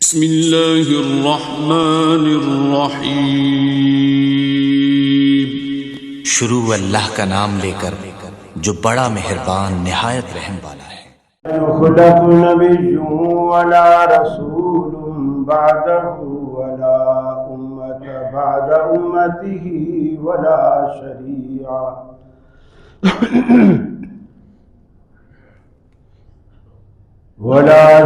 بسم اللہ الرحمن الرحیم۔ شروع اللہ کا نام لے کر جو بڑا مہربان نہایت رحم والا ہے۔ يخلق نبي ولا رسول بعده ولا أمة بعد أمته ولا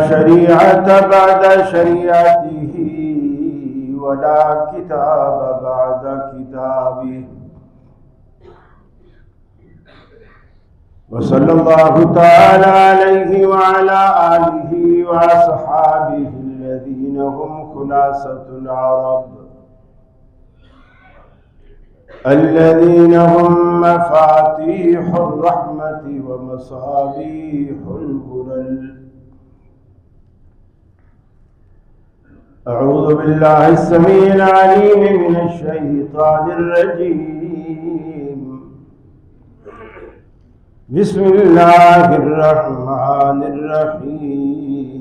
شريعة بعد شريعته ولا كتاب بعد كتابه وصلى الله تعالى عليه وعلى آله وأصحابه الذين هم خلاصة العرب الذين هم مفاتيح الرحمة ومصابيح الغرل. أعوذ بالله السميع العليم من الشيطان الرجيم. بسم الله الرحمن الرحيم.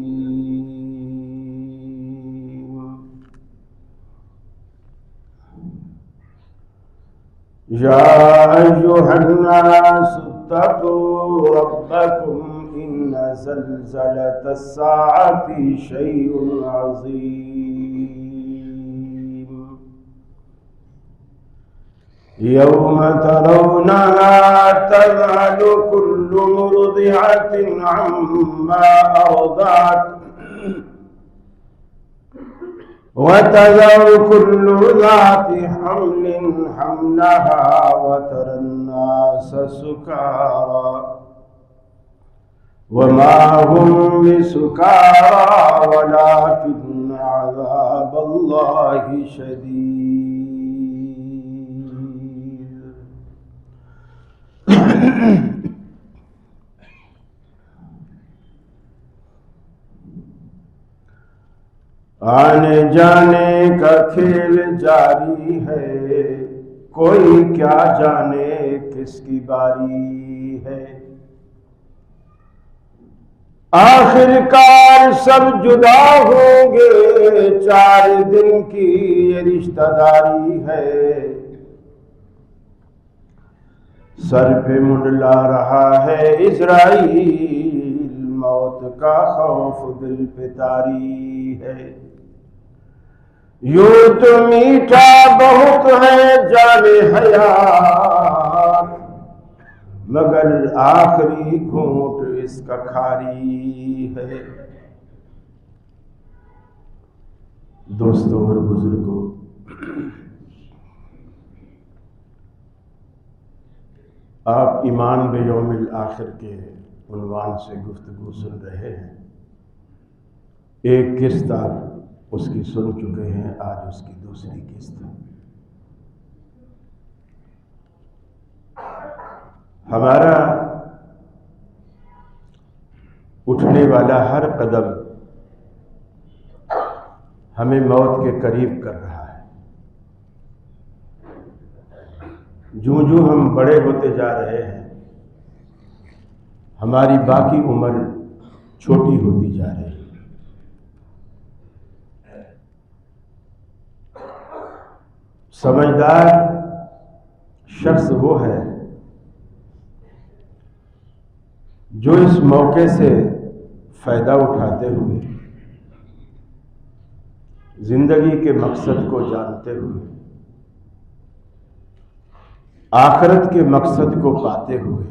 يا أيها الناس اتقوا ربكم إن زلزلة الساعة شيء عظيم يوم ترونها تذهل كل مرضعة عما أرضعت وتذر كل ذات حمل حملها وترى الناس سكارى وما هم بسكارى ولكن عذاب الله شديد. آنے جانے کا کھیل جاری ہے، کوئی کیا جانے کس کی باری ہے. آخر کار سب جدا ہوں گے، 4 دن کی یہ رشتہ داری ہے. سر پہ منڈلا رہا ہے عزرائیل، موت کا خوف دل پہ طاری ہے. یوں تو میٹھا بہت ہے جان حیات، مگر آخری گھونٹ اس کا کھاری ہے. دوستوں اور بزرگوں، آپ ایمان بیوم الآخر کے عنوان سے گفتگو سن رہے ہیں. ایک قسط آپ اس کی سن چکے ہیں، آج اس کی دوسری قسط. ہمارا اٹھنے والا ہر قدم ہمیں موت کے قریب کر رہا ہے. جوں جوں ہم بڑے ہوتے جا رہے ہیں، ہماری باقی عمر چھوٹی ہوتی جا رہی ہے. سمجھدار شخص وہ ہے جو اس موقع سے فائدہ اٹھاتے ہوئے، زندگی کے مقصد کو جانتے ہوئے، آخرت کے مقصد کو پاتے ہوئے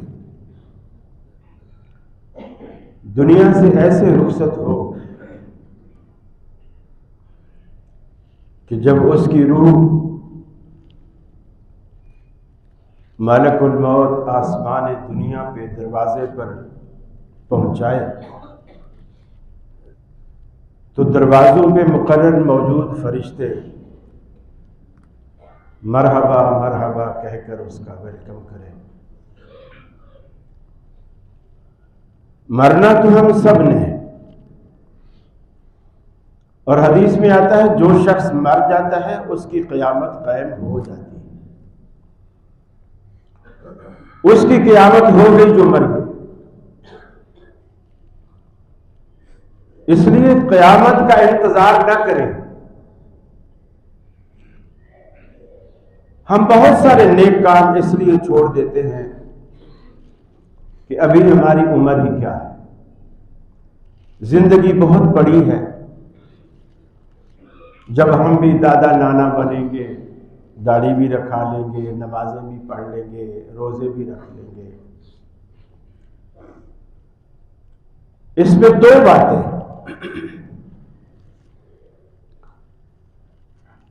دنیا سے ایسے رخصت ہو کہ جب اس کی روح ملک الموت آسمان دنیا پہ دروازے پر پہنچائے تو دروازوں پہ مقرر موجود فرشتے مرحبا مرحبا کہہ کر اس کا ویلکم کریں. مرنا تو ہم سب نے ہے، اور حدیث میں آتا ہے جو شخص مر جاتا ہے اس کی قیامت قائم ہو جاتی ہے. اس کی قیامت ہو گئی جو مر گئی. اس لیے قیامت کا انتظار نہ کریں. ہم بہت سارے نیک کام اس لیے چھوڑ دیتے ہیں کہ ابھی ہماری عمر ہی کیا ہے، زندگی بہت بڑی ہے. جب ہم بھی دادا نانا بنیں گے، داڑھی بھی رکھا لیں گے، نمازیں بھی پڑھ لیں گے، روزے بھی رکھ لیں گے. اس میں دو باتیں.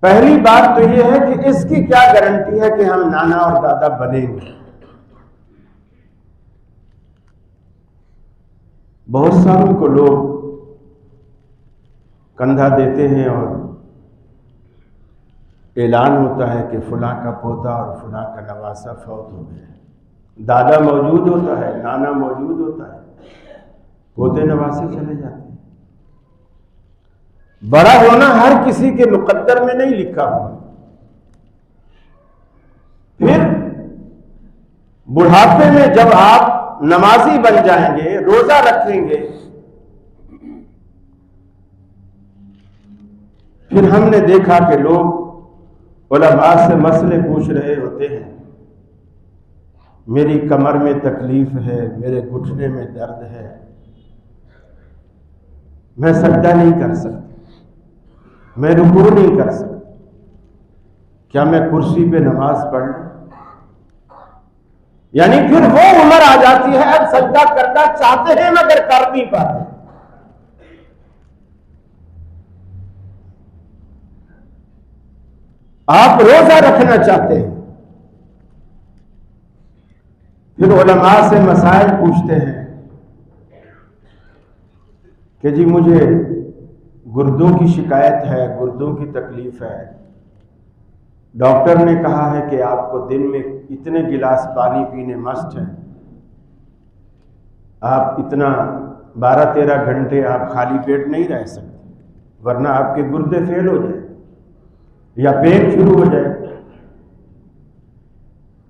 پہلی بات تو یہ ہے کہ اس کی کیا گارنٹی ہے کہ ہم نانا اور دادا بنیں گے. بہت ساروں کو لوگ کندھا دیتے ہیں اور اعلان ہوتا ہے کہ فلاں کا پوتا اور فلاں کا نواسا فوت ہو گیا. دادا موجود ہوتا ہے، نانا موجود ہوتا ہے، پوتے نواسے چلے جاتے ہیں. بڑا ہونا ہر کسی کے مقدر میں نہیں لکھا ہوا. پھر بڑھاپے میں جب آپ نمازی بن جائیں گے، روزہ رکھیں گے، پھر ہم نے دیکھا کہ لوگ علماء سے مسئلے پوچھ رہے ہوتے ہیں. میری کمر میں تکلیف ہے، میرے گھٹنے میں درد ہے، میں سجدہ نہیں کر سکتا، میں رکوع نہیں کر سکتا، کیا میں کرسی پہ نماز پڑھ لوں؟ یعنی پھر وہ عمر آ جاتی ہے اب سجدہ کرنا چاہتے ہیں مگر کر نہیں پاتے. آپ روزہ رکھنا چاہتے ہیں، پھر علماء سے مسائل پوچھتے ہیں کہ جی مجھے گردوں کی شکایت ہے، گردوں کی تکلیف ہے، ڈاکٹر نے کہا ہے کہ آپ کو دن میں اتنے گلاس پانی پینے مست ہے، آپ اتنا 12-13 گھنٹے آپ خالی پیٹ نہیں رہ سکتے ورنہ آپ کے گردے فیل ہو جائیں یا پین شروع ہو جائے.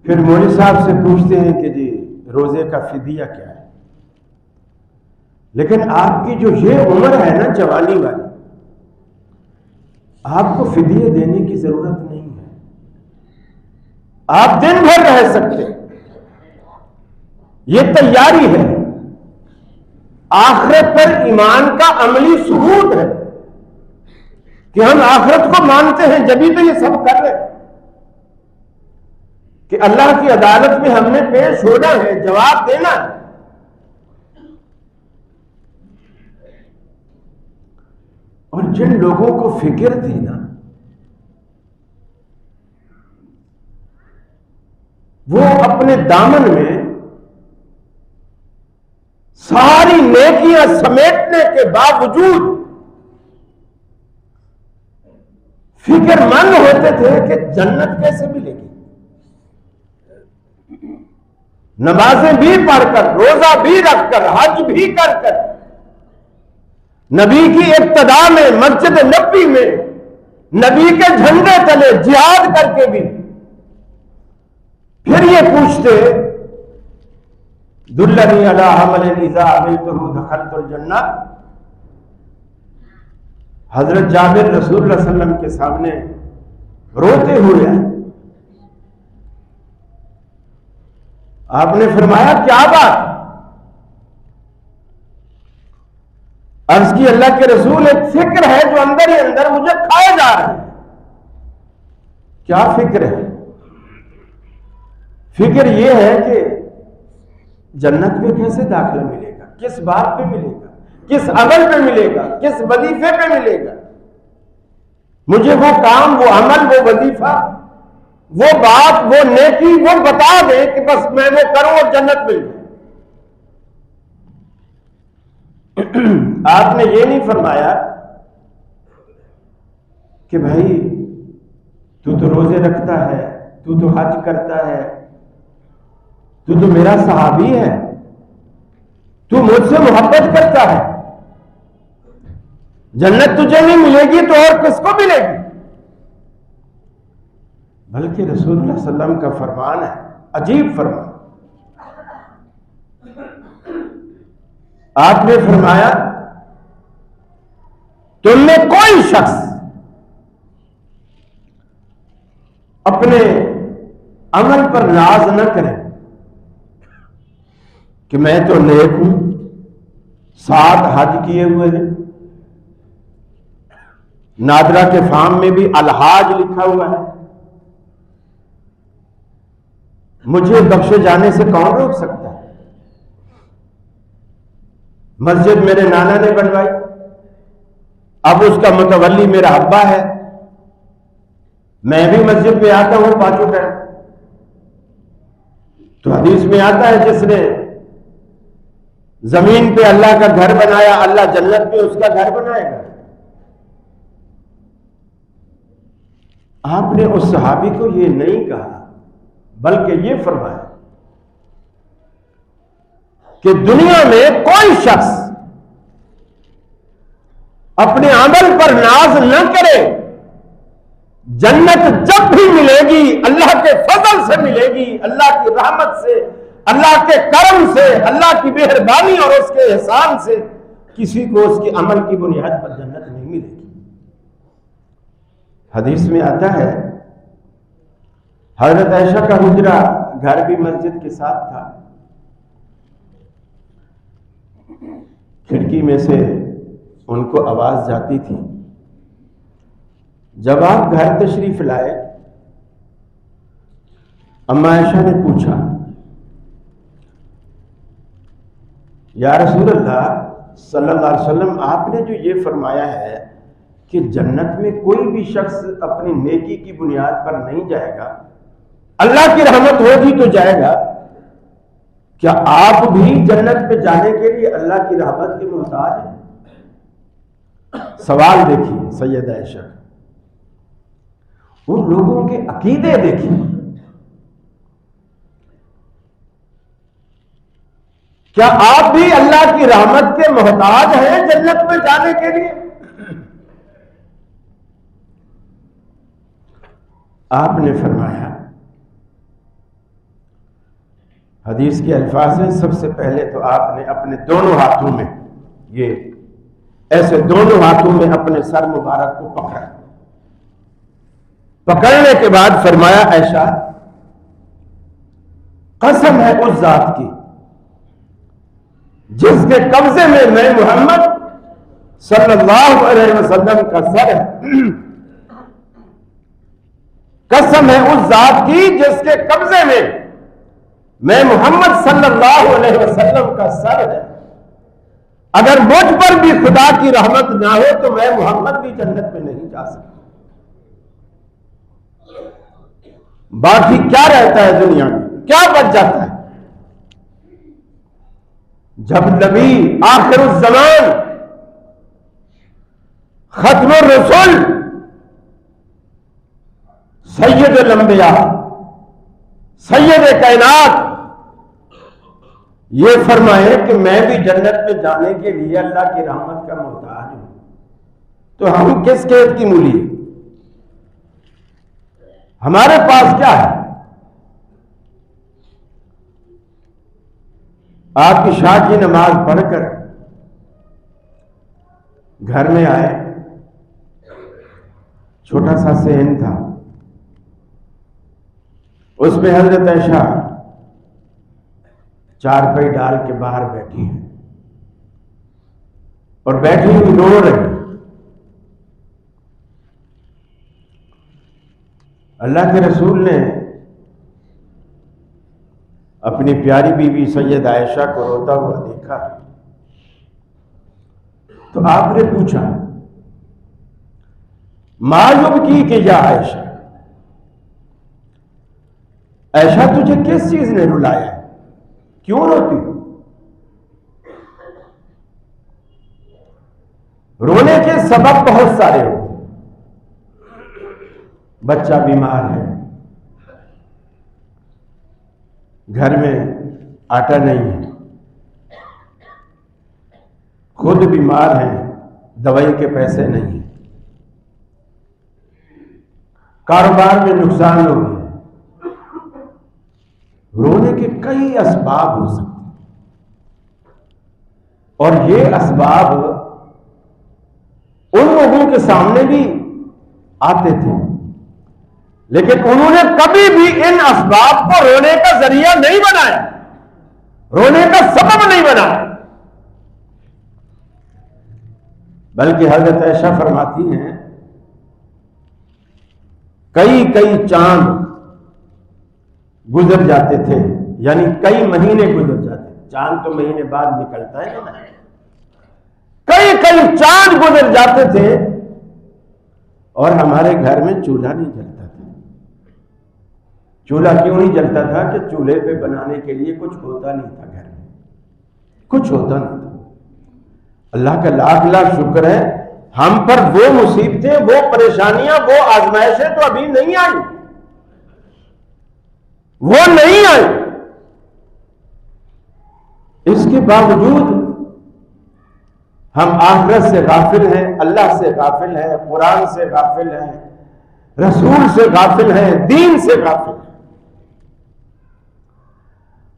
پھر مولوی صاحب سے پوچھتے ہیں کہ جی روزے کا فدیہ کیا ہے. لیکن آپ کی جو یہ عمر ہے نا جوانی والی، آپ کو فدیے دینے کی ضرورت نہیں ہے، آپ دن بھر رہ سکتے. یہ تیاری ہے، آخرت پر ایمان کا عملی ثبوت ہے کہ ہم آخرت کو مانتے ہیں. جبھی تو یہ سب کر رہے ہیں کہ اللہ کی عدالت میں ہم نے پیش ہونا ہے، جواب دینا ہے. اور جن لوگوں کو فکر تھی نا، وہ اپنے دامن میں ساری نیکیاں سمیٹنے کے باوجود فکر مند ہوتے تھے کہ جنت کیسے ملے گی. نمازیں بھی پڑھ کر، روزہ بھی رکھ کر، حج بھی کر کر، نبی کی ابتدا میں مسجد نبوی میں نبی کے جھنڈے تلے جہاد کر کے بھی پھر یہ پوچھتے دلنی علی عمل اذا عملتہ دخلت الجنہ. حضرت جابر رسول اللہ صلی اللہ علیہ وسلم کے سامنے روتے ہوئے ہیں. آپ نے فرمایا کیا بات؟ عرض کی اللہ کے رسول ایک فکر ہے جو اندر ہی اندر مجھے کھائے جا رہا ہے. کیا فکر ہے؟ فکر یہ ہے کہ جنت میں کیسے داخلہ ملے گا، کس بات پہ ملے گا، کس عمل پہ ملے گا، کس وظیفے پہ ملے گا. مجھے وہ کام، وہ عمل، وہ وظیفہ، وہ بات، وہ نیکی وہ بتا دے کہ بس میں وہ کروں اور جنت مل جائے. آپ نے یہ نہیں فرمایا کہ بھائی تو روزے رکھتا ہے، تو حج کرتا ہے، تو میرا صحابی ہے، تو مجھ سے محبت کرتا ہے، جنت تجھے نہیں ملے گی تو اور کس کو ملے گی؟ بلکہ رسول اللہ صلی اللہ علیہ وسلم کا فرمان ہے، عجیب فرمان. آپ نے فرمایا تم میں کوئی شخص اپنے عمل پر ناز نہ کرے کہ میں تو نیک ہوں، 7 حج کیے ہوئے ہیں، نادرا کے فارم میں بھی الحاج لکھا ہوا ہے، مجھے بخشے جانے سے کون روک سکتا ہے؟ مسجد میرے نانا نے بنوائی، اب اس کا متولی میرا ابا ہے، میں بھی مسجد میں آتا ہوں 5 ٹائم۔ تو حدیث میں آتا ہے جس نے زمین پہ اللہ کا گھر بنایا، اللہ جنت میں اس کا گھر بنائے گا۔ آپ نے اس صحابی کو یہ نہیں کہا بلکہ یہ فرمایا کہ دنیا میں کوئی شخص اپنے عمل پر ناز نہ کرے، جنت جب بھی ملے گی اللہ کے فضل سے ملے گی، اللہ کی رحمت سے، اللہ کے کرم سے، اللہ کی مہربانی اور اس کے احسان سے، کسی کو اس کے عمل کی بنیاد پر جنت نہیں ملے گی۔ حدیث میں آتا ہے حضرت عائشہ کا حجرہ گھر بھی مسجد کے ساتھ تھا، کھڑکی میں سے ان کو آواز جاتی تھی۔ جب آپ گھر تشریف لائے، اما عائشہ نے پوچھا یا رسول اللہ صلی اللہ علیہ وسلم، آپ نے جو یہ فرمایا ہے کہ جنت میں کوئی بھی شخص اپنی نیکی کی بنیاد پر نہیں جائے گا، اللہ کی رحمت ہوگی تو جائے گا، کیا آپ بھی جنت پہ جانے کے لیے اللہ کی رحمت کے محتاج ہیں؟ سوال دیکھیے سید عائشہ، ان لوگوں کے عقیدے دیکھیے، کیا آپ بھی اللہ کی رحمت کے محتاج ہیں جنت میں جانے کے لیے؟ آپ نے فرمایا، حدیث کے الفاظ ہیں، سب سے پہلے تو آپ نے اپنے دونوں ہاتھوں میں، یہ ایسے دونوں ہاتھوں میں اپنے سر مبارک کو پکڑا، پکڑنے کے بعد فرمایا عائشہ، قسم ہے اس ذات کی جس کے قبضے میں محمد صلی اللہ علیہ وسلم کا سر ہے، قسم ہے اس ذات کی جس کے قبضے میں محمد صلی اللہ علیہ وسلم کا سر ہے، اگر مجھ پر بھی خدا کی رحمت نہ ہو تو میں محمد بھی جنت میں نہیں جا سکتا۔ باقی کیا رہتا ہے دنیا میں، کیا بچ جاتا ہے؟ جب نبی آخر الزمان، ختم الرسول، سید الانبیاء، سید کائنات یہ فرمائے کہ میں بھی جنت میں جانے کے لیے اللہ کی رحمت کا محتاج ہوں، تو ہم کس قید کی مولی ہیں؟ ہمارے پاس کیا ہے؟ آپ کی عشاء کی نماز پڑھ کر گھر میں آئے، چھوٹا سا صحن تھا، اس میں حضرت عائشہ چارپائی ڈال کے باہر بیٹھی ہے اور بیٹھی ہوئی رو رہی۔ اللہ کے رسول نے اپنی پیاری بیوی سید عائشہ کو روتا ہوا دیکھا تو آپ نے پوچھا، ما یبکی کہ یا عائشہ، عائشہ تجھے کس چیز نے رلایا ہے، کیوں روتی ہو؟ رونے کے سبب بہت سارے ہو، بچہ بیمار ہے، گھر میں آٹا نہیں ہے، خود بیمار ہیں، دوائی کے پیسے نہیں ہیں، کاروبار میں نقصان ہو گیا۔ رونے کے کئی اسباب ہو سکتے اور یہ اسباب ان لوگوں کے سامنے بھی آتے تھے، لیکن انہوں نے کبھی بھی ان اسباب کو رونے کا ذریعہ نہیں بنایا، رونے کا سبب نہیں بنایا، بلکہ حضرت عائشہ فرماتی ہیں کئی چاند گزر جاتے تھے، یعنی کئی مہینے گزر جاتے تھے، چاند تو مہینے بعد نکلتا ہے نا، کئی چاند گزر جاتے تھے اور ہمارے گھر میں چولہا نہیں جلتا تھا۔ چولہا کیوں نہیں جلتا تھا؟ کہ چولہے پہ بنانے کے لیے کچھ ہوتا نہیں تھا، گھر میں کچھ ہوتا نہیں تھا۔ اللہ کا لاکھ شکر ہے ہم پر وہ مصیبتیں، وہ پریشانیاں، وہ آزمائشیں تو ابھی نہیں آئی، وہ نہیں آئی۔ اس کے باوجود ہم آخرت سے غافل ہیں، اللہ سے غافل ہیں، قرآن سے غافل ہیں، رسول سے غافل ہیں، دین سے غافل ہیں۔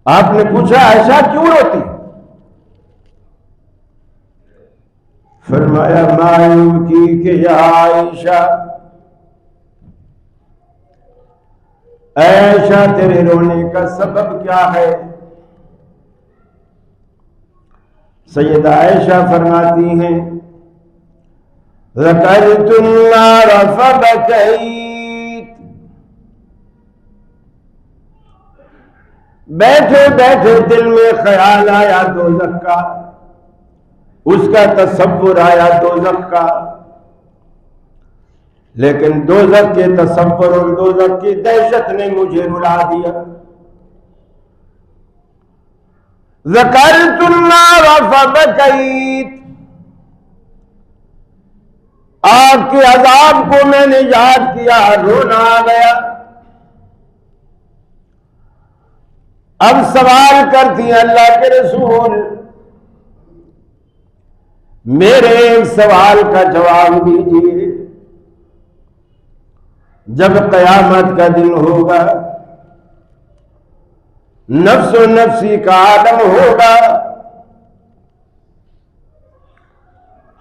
آپ نے پوچھا عائشہ کیوں روتی؟ فرمایا مایوں کی کہ یا عائشہ، عائشہ تیرے رونے کا سبب کیا ہے؟ سیدہ عائشہ فرماتی ہیں ذکرت النار فبکیت، بیٹھے بیٹھے دل میں خیال آیا دوزخ کا، اس کا تصور آیا دوزخ کا، لیکن دوزخ کے تصور اور دوزخ کی دہشت نے مجھے رلا دیا۔ ذکرت النار فبکیت، آگ کے عذاب کو میں نے یاد کیا، رونا آ گیا۔ اب سوال کرتی ہیں اللہ کے رسول، میرے ایک سوال کا جواب دیجیے، جب قیامت کا دن ہوگا، نفس و نفسی کا عالم ہوگا،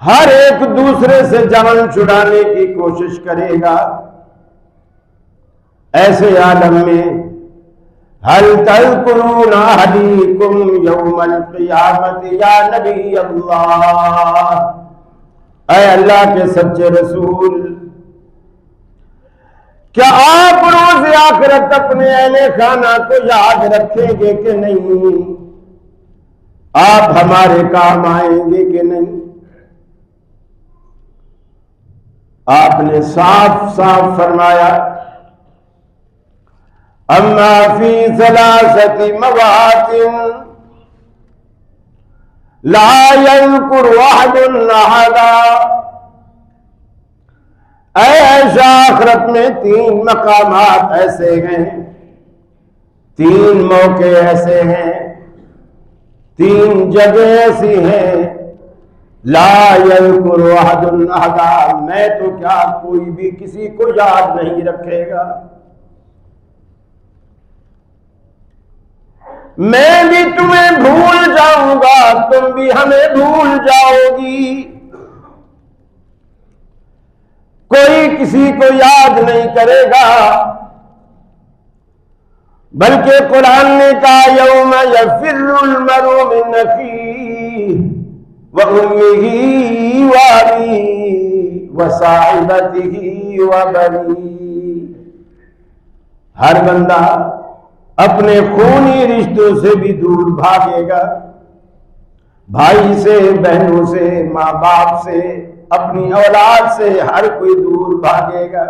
ہر ایک دوسرے سے جان چھڑانے کی کوشش کرے گا، ایسے عالم میں هل تذکرون احدیکم یوم القیامت یا نبی اللہ، اے اللہ کے سچے رسول، کیا آپ روز آخرت اپنے اہل خانہ کو یاد رکھیں گے کہ نہیں؟ آپ ہمارے کام آئیں گے کہ نہیں؟ آپ نے صاف فرمایا اما فی ثلاثۃ مواطن لا یذکر احد احدا، اے عائشہ آخرت میں 3 مقامات ایسے ہیں، 3 موقع ایسے ہیں، 3 جگہ ایسی ہیں، لا یذکر احد احدا، میں تو کیا کوئی بھی کسی کو یاد نہیں رکھے گا، میں بھی تمہیں بھول جاؤں گا، تم بھی ہمیں بھول جاؤ گی، کوئی کسی کو یاد نہیں کرے گا، بلکہ قرآن نے کہا یوم یفر المرء من اخیہ وامہ وابیہ وصاحبتہ وبنیہ، ہر بندہ اپنے خونی رشتوں سے بھی دور بھاگے گا، بھائی سے، بہنوں سے، ماں باپ سے، اپنی اولاد سے، ہر کوئی دور بھاگے گا۔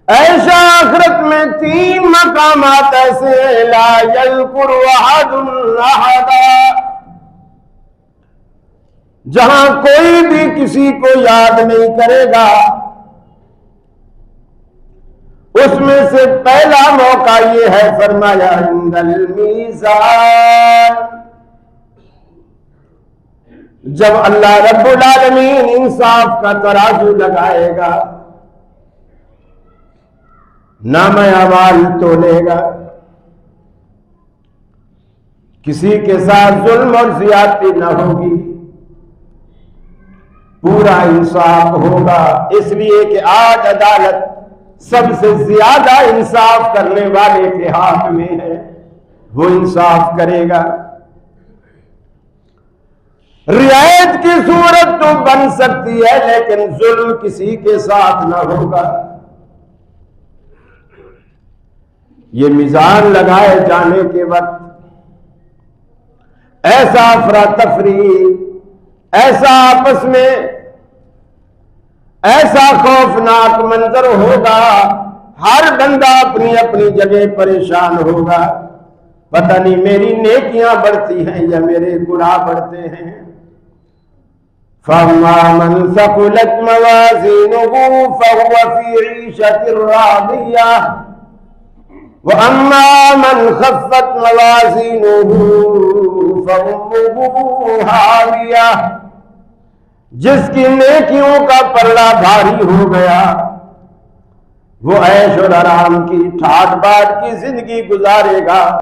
ایسا آخرت میں 3 مقامات ایسے ہیں، لا یذکر احد احدا، جہاں کوئی بھی کسی کو یاد نہیں کرے گا۔ اس میں سے پہلا موقع یہ ہے، فرمایا عند المیزان، جب اللہ رب العالمین انصاف کا ترازو لگائے گا، نامہ اعمال تولے گا، کسی کے ساتھ ظلم اور زیادتی نہ ہوگی، پورا انصاف ہوگا، اس لیے کہ آج عدالت سب سے زیادہ انصاف کرنے والے کے ہاتھ میں ہے، وہ انصاف کرے گا۔ رعایت کی صورت تو بن سکتی ہے لیکن ظلم کسی کے ساتھ نہ ہوگا۔ یہ میزان لگائے جانے کے وقت ایسا افراتفری، ایسا آپس میں ایسا خوفناک منظر ہوگا، ہر بندہ اپنی اپنی جگہ پریشان ہوگا، پتہ نہیں میری نیکیاں بڑھتی ہیں یا میرے گناہ بڑھتے ہیں۔ فَأَمَّا مَنْ ثَقُلَتْ مَوَازِينُهُ فَهُوَ فِي عِيشَةٍ رَاضِيَةٍ وَأَمَّا مَنْ خَفَّتْ مَوَازِينُهُ فَأُمُّهُ هَاوِيَةٌ، جس کی نیکیوں کا پلڑا بھاری ہو گیا وہ عیش اور آرام کی ٹھاٹ باٹ کی زندگی گزارے گا۔